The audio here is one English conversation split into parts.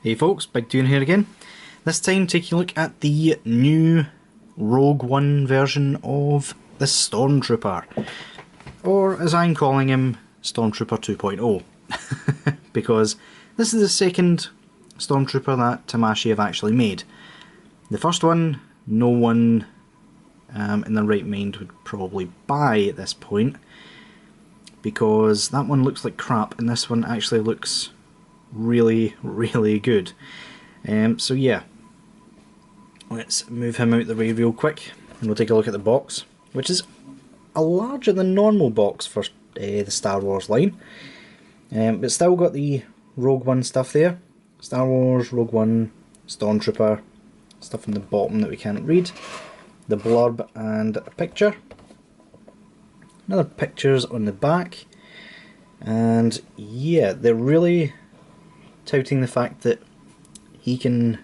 Hey folks, Big Deano here again. This time taking a look at the new Rogue One version of the Stormtrooper. Or as I'm calling him, Stormtrooper 2.0. Because this is the second Stormtrooper that Tamashii have actually made. The first one, no one in their right mind would probably buy at this point. Because that one looks like crap and this one actually looks really good. So yeah, let's move him out the way real quick and we'll take a look at the box, which is a larger than normal box for the Star Wars line, but still got the Rogue One stuff there. Star Wars, Rogue One, Stormtrooper, stuff in the bottom that we can't read, the blurb and a picture, another pictures on the back, and yeah, they're really touting the fact that he can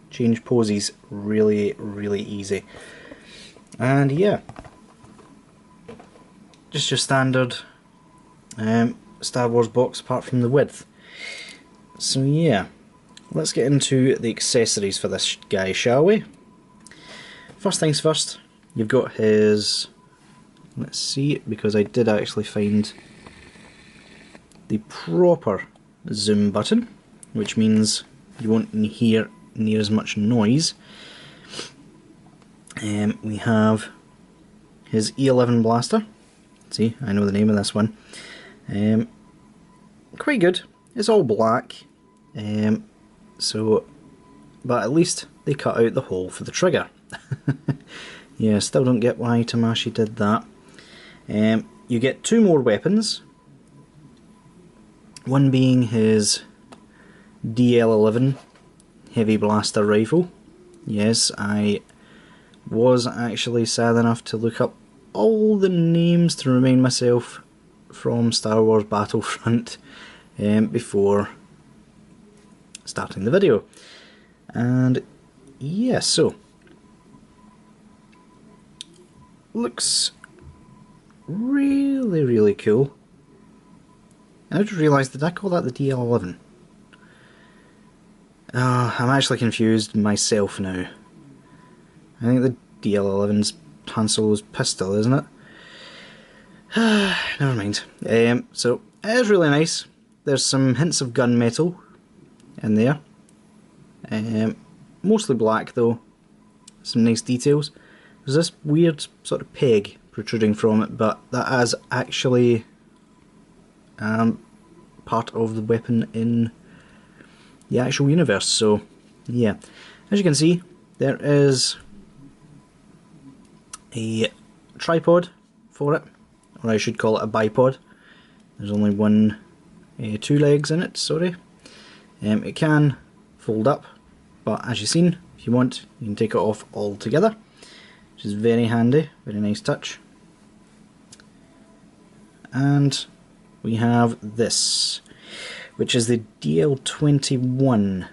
change poses really easy. And yeah, just your standard Star Wars box apart from the width. So yeah, let's get into the accessories for this guy, shall we? First things first, you've got his, let's see, because I did actually find the proper zoom button, which means you won't hear near as much noise. We have his E11 blaster. See, I know the name of this one. Quite good. It's all black, so, but at least they cut out the hole for the trigger. Yeah, still don't get why Tamashii did that. You get two more weapons. One being his DL11 heavy blaster rifle. Yes, I was actually sad enough to look up all the names to remind myself from Star Wars Battlefront before starting the video. And yeah, so looks really cool. I just realised, did I call that the DL11? I'm actually confused myself now. I think the DL11's Han Solo's pistol, isn't it? Never mind. So, it is really nice. There's some hints of gunmetal in there. Mostly black though. Some nice details. There's this weird sort of peg protruding from it, but that is actually part of the weapon in the actual universe. So yeah, as you can see, there is a tripod for it, or I should call it a bipod. There's only two legs in it, sorry. It can fold up, but as you've seen, if you want, you can take it off altogether, which is very handy, very nice touch. And we have this, which is the DL21,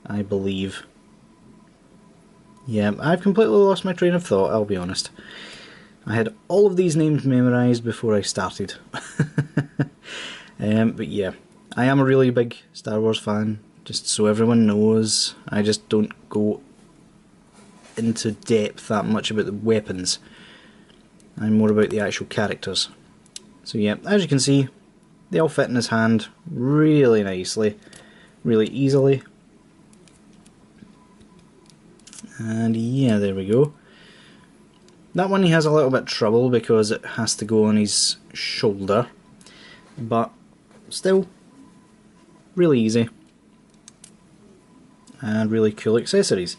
I believe. Yeah, I've completely lost my train of thought, I'll be honest. I had all of these names memorised before I started. But yeah, I am a really big Star Wars fan, just so everyone knows. I just don't go into depth that much about the weapons. I'm more about the actual characters. So yeah, as you can see, they all fit in his hand really nicely, really easily. And yeah, there we go. That one he has a little bit of trouble because it has to go on his shoulder, but still really easy and really cool accessories.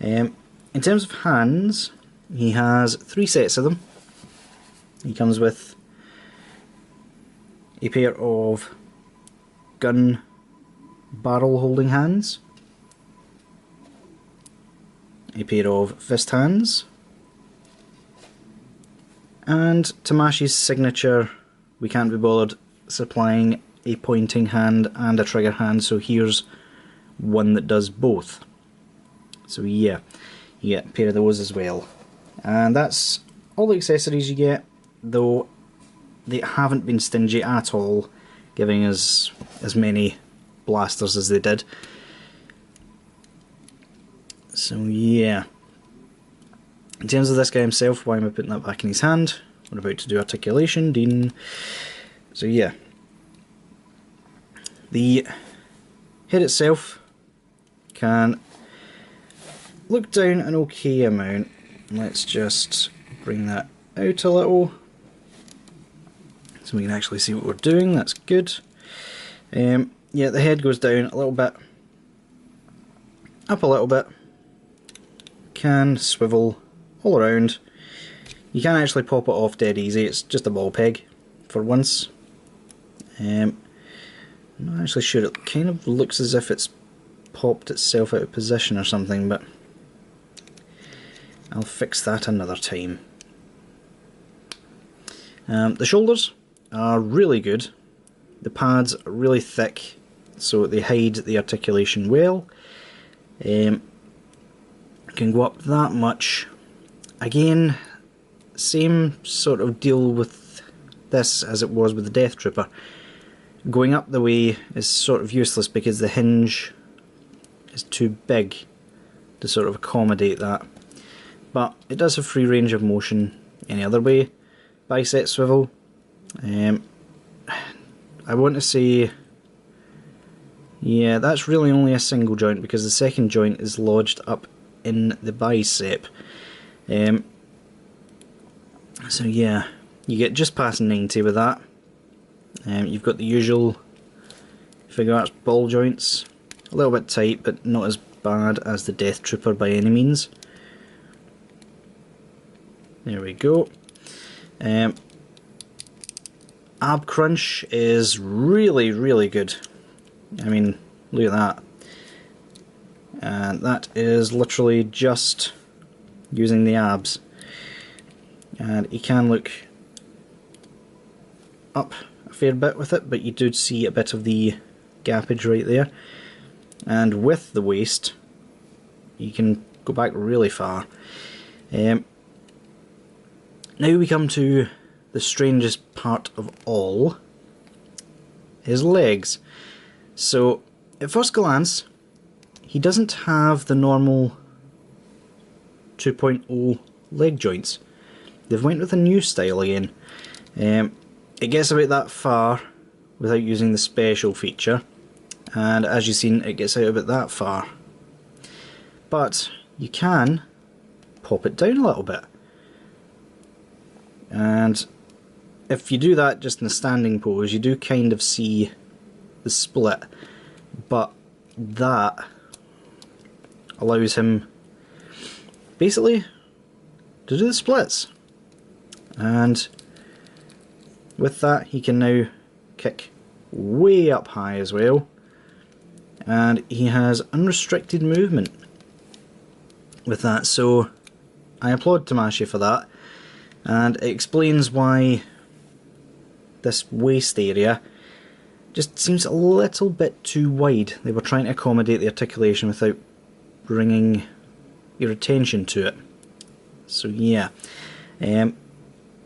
In terms of hands, he has 3 sets of them. He comes with a pair of gun barrel holding hands, a pair of fist hands, and Tamashii's signature, we can't be bothered supplying a pointing hand and a trigger hand, so here's one that does both. So yeah, you get a pair of those as well. And that's all the accessories you get, though they haven't been stingy at all, giving us as many blasters as they did. So yeah. In terms of this guy himself, why am I putting that back in his hand? We're about to do articulation, Dean. So yeah. The head itself can look down an okay amount. Let's just bring that out a little so we can actually see what we're doing. That's good. Yeah, the head goes down a little bit, up a little bit, can swivel all around. You can actually pop it off dead easy, it's just a ball peg for once. I'm not actually sure, it kind of looks as if it's popped itself out of position or something, but I'll fix that another time. The shoulders are really good. The pads are really thick, so they hide the articulation well. Can go up that much. Again, same sort of deal with this as it was with the Death Trooper. Going up the way is sort of useless because the hinge is too big to sort of accommodate that. But it does have free range of motion any other way. Bicep swivel. I want to say, yeah, that's really only a single joint because the second joint is lodged up in the bicep. So yeah, you get just past 90 with that. You've got the usual Figuarts ball joints, a little bit tight but not as bad as the Death Trooper by any means. There we go. Ab crunch is really, really good. I mean, look at that. And that is literally just using the abs. And you can look up a fair bit with it, but you do see a bit of the gappage right there. And with the waist, you can go back really far. Now we come to the strangest part of all, his legs. So, at first glance, he doesn't have the normal 2.0 leg joints. They've went with a new style again. It gets about that far without using the special feature, and as you've seen, it gets out about that far. But you can pop it down a little bit. And if you do that just in a standing pose, you do kind of see the split, but that allows him basically to do the splits. And with that, he can now kick way up high as well, and he has unrestricted movement with that, so I applaud Tamashii for that. And it explains why this waist area just seems a little bit too wide. They were trying to accommodate the articulation without bringing your attention to it. So yeah,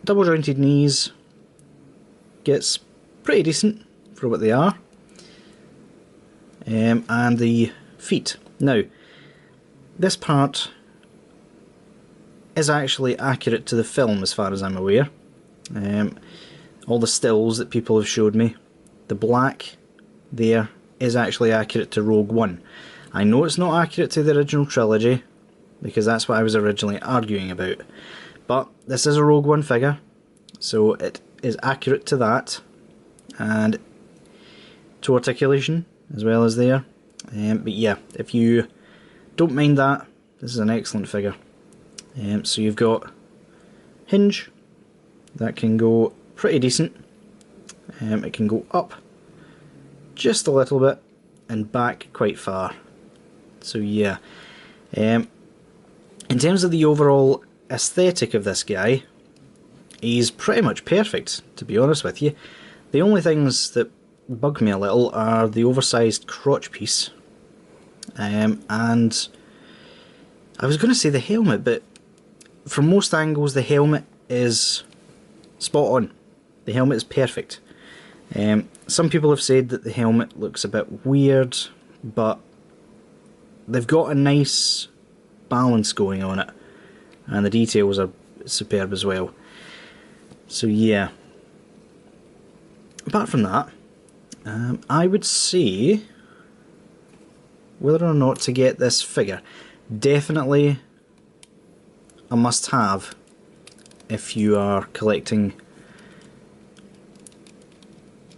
double jointed knees gets pretty decent for what they are. And the feet. Now, this part is actually accurate to the film as far as I'm aware. All the stills that people have showed me, the black there is actually accurate to Rogue One. I know it's not accurate to the original trilogy, because that's what I was originally arguing about. But this is a Rogue One figure, so it is accurate to that, and to articulation as well as there. But yeah, if you don't mind that, this is an excellent figure. So you've got hinge, that can go pretty decent. It can go up just a little bit and back quite far. So yeah, in terms of the overall aesthetic of this guy, he's pretty much perfect, to be honest with you. The only things that bug me a little are the oversized crotch piece, and I was going to say the helmet, but from most angles the helmet is spot on. The helmet is perfect. Some people have said that the helmet looks a bit weird, but they've got a nice balance going on it, and the details are superb as well. So yeah, apart from that, I would say whether or not to get this figure, definitely a must-have if you are collecting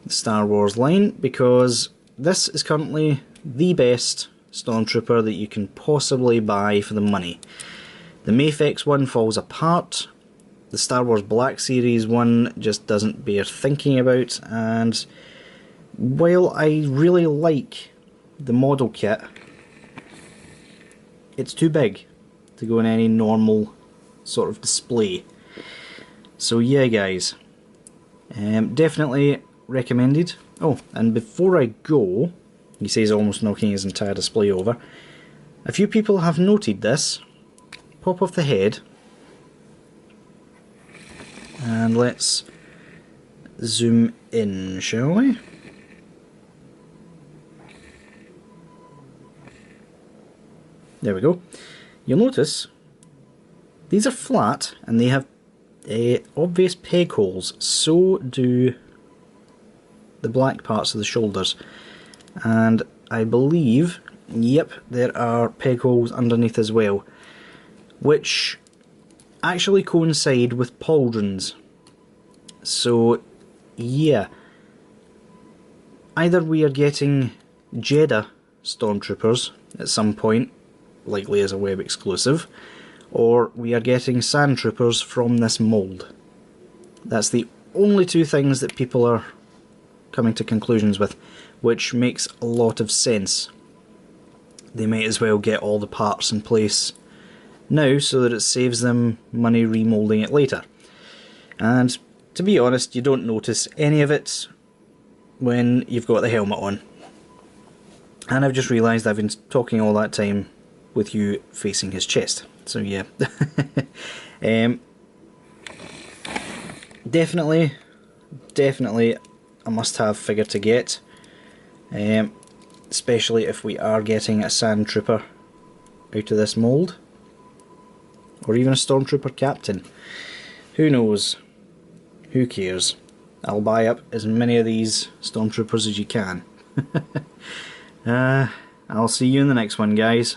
the Star Wars line, because this is currently the best Stormtrooper that you can possibly buy for the money. The Mafex one falls apart, the Star Wars Black Series one just doesn't bear thinking about, and while I really like the model kit, it's too big to go in any normal sort of display. So yeah guys, definitely recommended. Oh, and before I go, he says almost knocking his entire display over, a few people have noted this. Pop off the head, and let's zoom in, shall we? There we go. You'll notice these are flat and they have obvious peg holes. So do the black parts of the shoulders. And I believe, yep, there are peg holes underneath as well, which actually coincide with pauldrons. So yeah, either we are getting Jeddah Stormtroopers at some point, likely as a web exclusive, or we are getting Sand Troopers from this mould. That's the only two things that people are coming to conclusions with, which makes a lot of sense. They might as well get all the parts in place now so that it saves them money remoulding it later. And to be honest, you don't notice any of it when you've got the helmet on. And I've just realised I've been talking all that time with you facing his chest. So yeah. Definitely a must-have figure to get. Especially if we are getting a Sand Trooper out of this mould. Or even a Stormtrooper Captain. Who knows? Who cares? I'll buy up as many of these Stormtroopers as you can. I'll see you in the next one, guys.